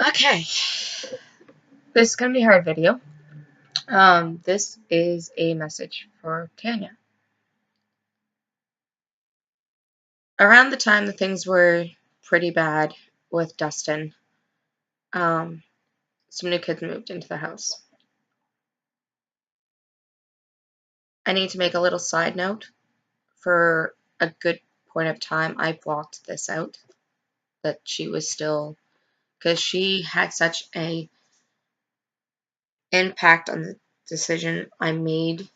Okay, this is going to be a hard video. This is a message for Tanya. Around the time that things were pretty bad with Dustin, some new kids moved into the house. I need to make a little side note. For a good point of time, I blocked this out, that she was still, because she had such a impact on the decision I made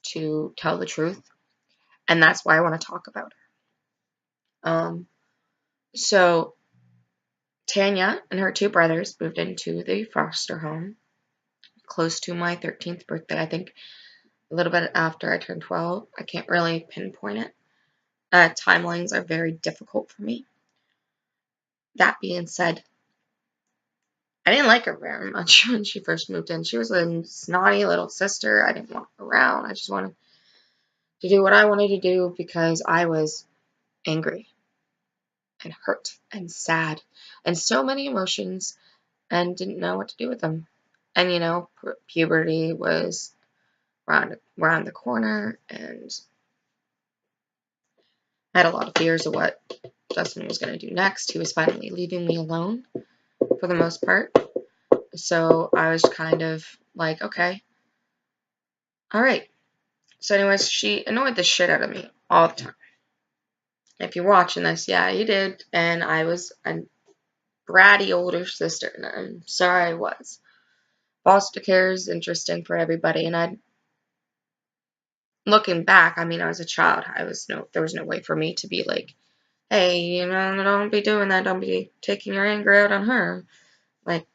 to tell the truth, and that's why I want to talk about her. So Tanya and her two brothers moved into the foster home close to my 13th birthday. I think a little bit after I turned 12. I can't really pinpoint it. Timelines are very difficult for me. That being said, I didn't like her very much when she first moved in. She was a snotty little sister. I didn't want her around. I just wanted to do what I wanted to do because I was angry and hurt and sad and so many emotions and didn't know what to do with them. And puberty was around the corner, and I had a lot of fears of what Justin was going to do next. He was finally leaving me alone for the most part. So I was kind of like, okay, all right. So anyways, she annoyed the shit out of me all the time. If you're watching this, yeah, you did. And I was a bratty older sister, and I'm sorry I was. Foster care is interesting for everybody, and looking back, I mean, I was a child. There was no way for me to be like, hey, don't be doing that. Don't be taking your anger out on her. Like,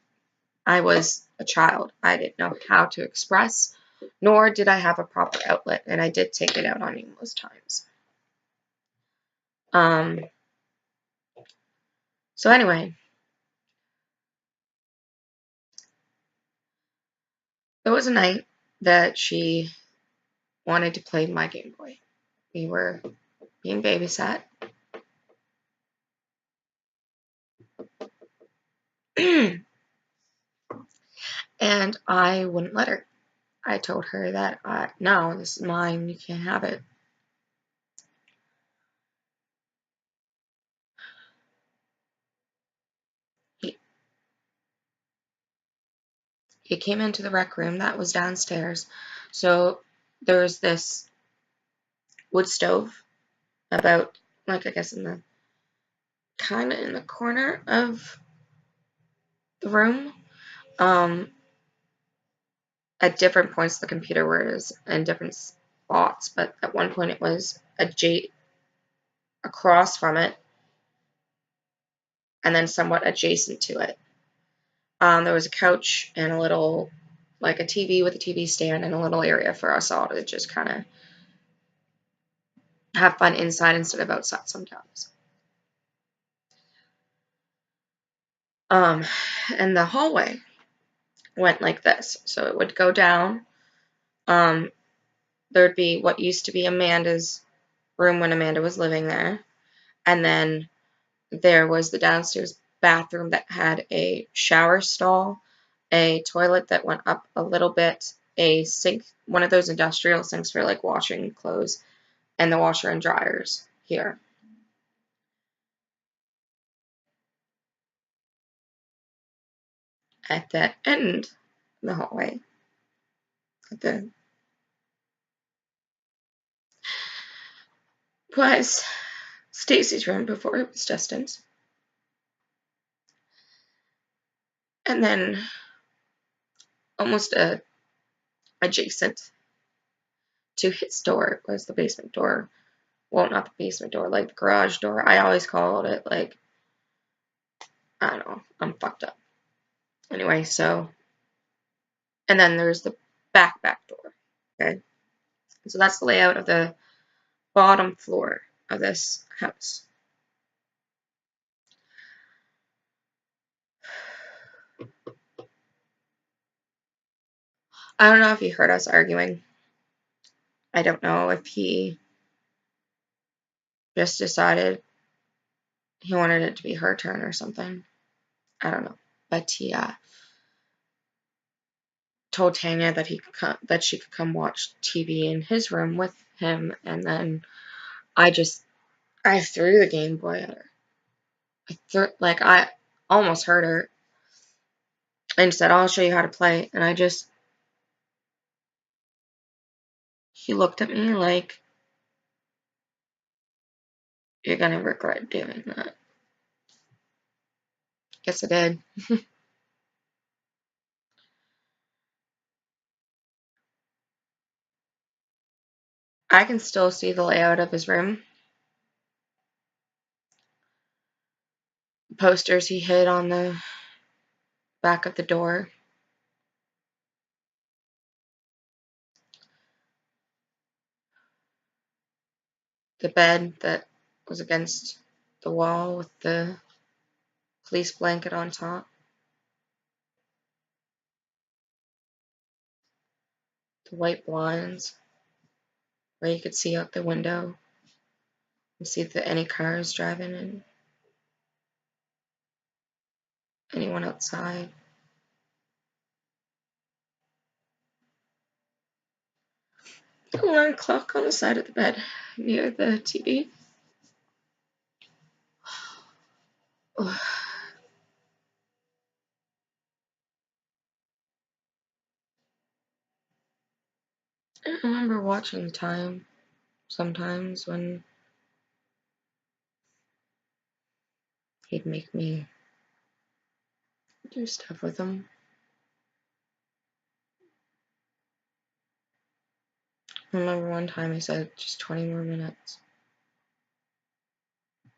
I was a child. I didn't know how to express, nor did I have a proper outlet, and I did take it out on you most times. So anyway, there was a night that she wanted to play my Game Boy. We were being babysat. And I wouldn't let her. I told her that, no, this is mine. You can't have it. He came into the rec room that was downstairs. So there was this wood stove about, like, I guess kind of in the corner of the room. At different points, the computer was in different spots, but at one point it was across from it, and then somewhat adjacent to it. There was a couch and a TV with a TV stand and a little area for us all to just kind of have fun inside instead of outside sometimes. And the hallway went like this. So it would go down. There'd be what used to be Amanda's room when Amanda was living there. And then there was the downstairs bathroom that had a shower stall, a toilet that went up a little bit, a sink, one of those industrial sinks for like washing clothes, and the washer and dryers here. At the end of the hallway, was Stacy's room before it was Justin's. And then almost adjacent to his door was the basement door. Well, not the basement door, like the garage door. I always called it, like, I don't know, I'm fucked up. Anyway, and then there's the back door. Okay. So that's the layout of the bottom floor of this house. I don't know if he heard us arguing. I don't know if he just decided he wanted it to be her turn or something. I don't know. but he told Tanya that she could come watch TV in his room with him, and then I threw the Game Boy at her. I almost hurt her, and said, "I'll show you how to play." And he looked at me like, "You're gonna regret doing that." Guess I did. I can still see the layout of his room. The posters he hid on the back of the door. The bed that was against the wall with the fleece blanket on top. The white blinds where you could see out the window and see if any cars driving and anyone outside. The alarm clock on the side of the bed near the TV. I remember watching the time sometimes when he'd make me do stuff with him. I remember one time he said, "Just 20 more minutes."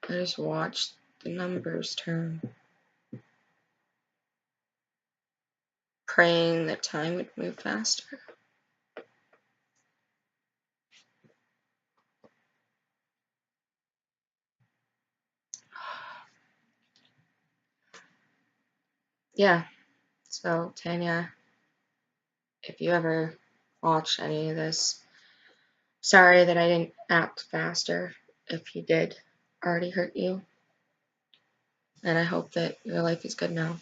I just watched the numbers turn, praying that time would move faster. Yeah, so Tanya, if you ever watch any of this, sorry that I didn't act faster if he did already hurt you. And I hope that your life is good now.